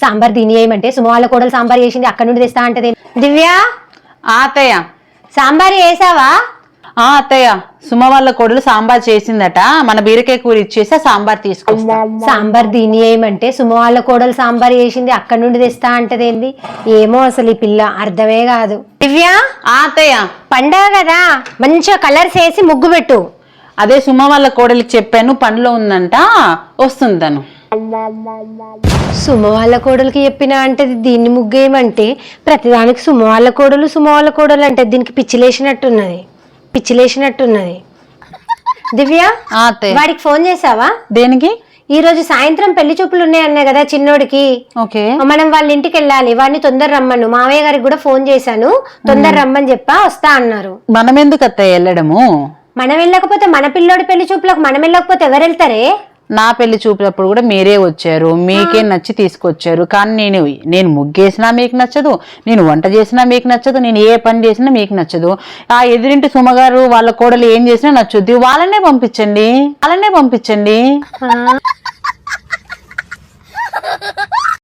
సాంబార్ దీని ఏమంటే సుమ వాళ్ళ కోడలు సాంబార్ చేసింది అక్కడ నుండి తెస్తా అంటది. దివ్య అత్తయ్య సాంబార్ వేసావా? అత్తయ్య సుమ వాళ్ళ కోడలు సాంబార్ చేసిందట, మన బీరకాయ కూర ఇచ్చేసి సాంబార్ తీసుకొస్తా. సాంబార్ దీని ఏమంటే సుమ వాళ్ళ కోడలు సాంబార్ చేసింది అక్కడ నుండి తెస్తా అంటదేంది? ఏమో అసలు ఈ పిల్ల అర్థమే కాదు. దివ్య అత్తయ్య పండగ కదా, మంచిగా కలర్స్ వేసి ముగ్గు పెట్టు. అదే సుమ వాళ్ళ కోడలికి చెప్పాను, పనిలో ఉందంట, వస్తుంది తను. సుమ వాళ్ళ కోడలికి చెప్పినా అంటే దీన్ని ముగ్గేయమంటే ప్రతిదానికి సుమ వాళ్ళ కోడలు అంటే దీనికి పిచ్చిలేసినట్టున్నది. దివ్య వాడికి ఫోన్ చేసావా? దేనికి? ఈ రోజు సాయంత్రం పెళ్లి చూపులు ఉన్నాయన్నాయి కదా చిన్నోడికి. ఓకే, మనం వాళ్ళ ఇంటికి వెళ్ళాలి, వాడిని తొందర రమ్మను. మామయ్య గారికి కూడా ఫోన్ చేశాను, తొందర రమ్మని చెప్పా, వస్తా అన్నారు. మనం ఎందుకు అత్తయ్య వెళ్ళడము? మనం వెళ్ళకపోతే మన పిల్లోడి పెళ్లి చూపులకు మనం వెళ్ళకపోతే ఎవరు వెళ్తారే? నా పెళ్లి చూపినప్పుడు కూడా మీరే వచ్చారు, మీకే నచ్చి తీసుకొచ్చారు. కానీ నేను ముగ్గేసినా మీకు నచ్చదు, నేను వంట చేసినా మీకు నచ్చదు, నేను ఏ పని చేసినా మీకు నచ్చదు. ఆ ఎదురింటి సుమగారు వాళ్ళ కోడలు ఏం చేసినా నచ్చుద్ది. వాళ్ళనే పంపించండి.